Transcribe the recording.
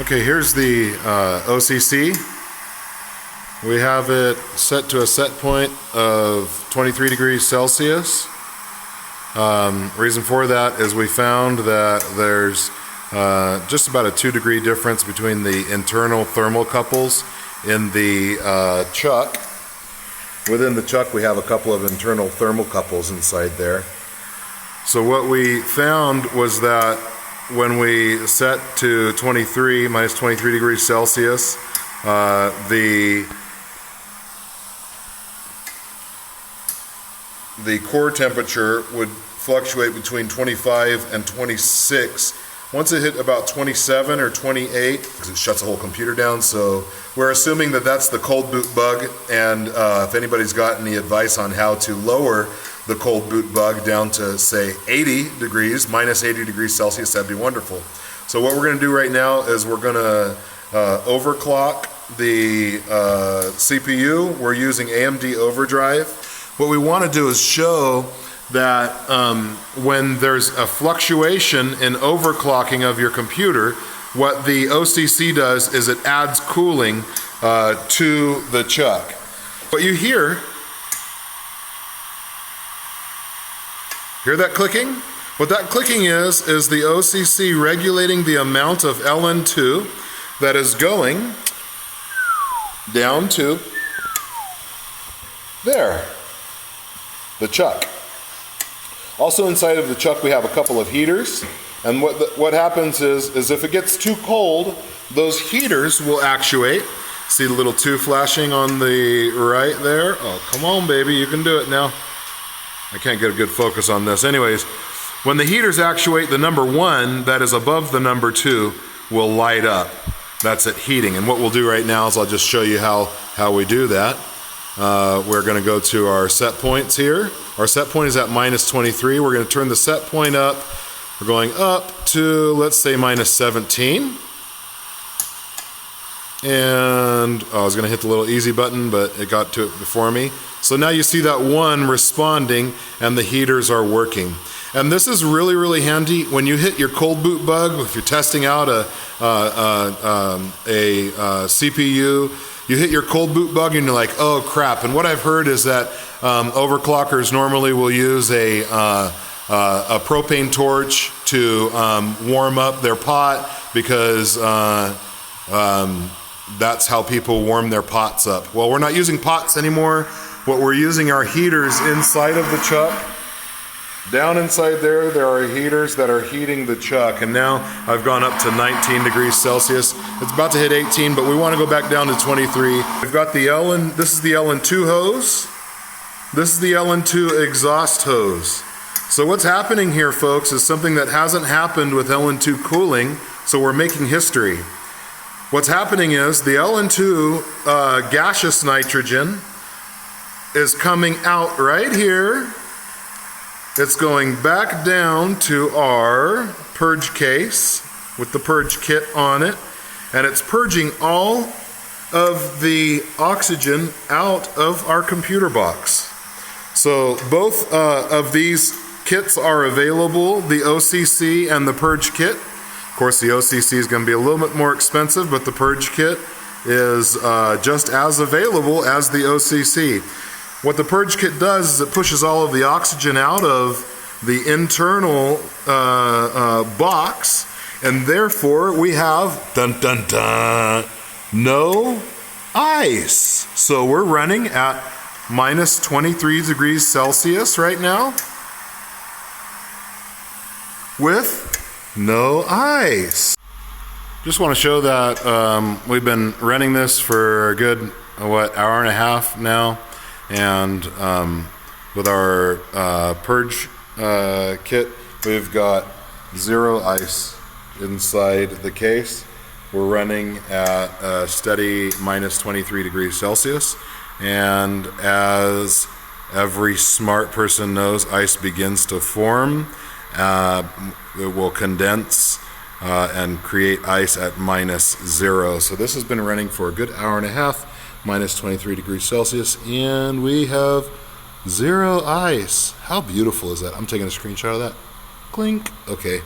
Okay, here's the OCC. We have it set to a set point of 23 degrees Celsius. Reason for that is we found that there's just about a 2-degree difference between the internal thermocouples in the chuck. Within the chuck we have a couple of internal thermocouples inside there. So what we found was that when we set to minus 23 degrees Celsius, the core temperature would fluctuate between 25 and 26. Once it hit about 27 or 28, because it shuts the whole computer down, so we're assuming that that's the cold boot bug, and if anybody's got any advice on how to lower the cold boot bug down to, say, 80 degrees, minus 80 degrees Celsius, that'd be wonderful. So what we're going to do right now is we're going to overclock the CPU. We're using AMD Overdrive. What we want to do is show that when there's a fluctuation in overclocking of your computer, what the OCC does is it adds cooling to the chuck. What you hear that clicking? What that clicking is the OCC regulating the amount of LN2 that is going down to there, the chuck. Also inside of the chuck we have a couple of heaters, and what happens is if it gets too cold, those heaters will actuate. See the little 2 flashing on the right there? Oh, come on baby, you can do it now. I can't get a good focus on this. Anyways, when the heaters actuate, the number 1 that is above the number 2 will light up. That's it, heating. And what we'll do right now is I'll just show you how we do that. We're going to go to our set points here. Our set point is at minus 23. We're going to turn the set point up. We're going up to, let's say, minus 17. And I was going to hit the little easy button, but it got to it before me. So now you see that 1 responding and the heaters are working. And this is really, really handy when you hit your cold boot bug. If you're testing out a CPU, you hit your cold boot bug and you're like, oh crap. And what I've heard is that overclockers normally will use a propane torch to warm up their pot, because that's how people warm their pots up. Well, we're not using pots anymore. What we're using are heaters inside of the chuck. Down inside there are heaters that are heating the chuck, and now I've gone up to 19 degrees Celsius. It's about to hit 18, but we want to go back down to 23. We've got the this is the LN2 hose. This is the LN2 exhaust hose. So what's happening here, folks, is something that hasn't happened with LN2 cooling, so we're making history. What's happening is the LN2 gaseous nitrogen is coming out right here. It's going back down to our purge case with the purge kit on it, and it's purging all of the oxygen out of our computer box. So both of these kits are available, the OCC and the purge kit. Of course, the OCC is going to be a little bit more expensive, but the purge kit is just as available as the OCC. What the purge kit does is it pushes all of the oxygen out of the internal box, and therefore we have no ice. So we're running at minus 23 degrees Celsius right now with no ice. Just want to show that we've been running this for a good, hour and a half now. And with our purge kit, we've got 0 ice inside the case. We're running at a steady minus 23 degrees Celsius. And as every smart person knows, ice begins to form. It will condense and create ice at minus 0. So this has been running for a good hour and a half. Minus 23 degrees Celsius, and we have 0 ice. How beautiful is that? I'm taking a screenshot of that. Clink. Okay.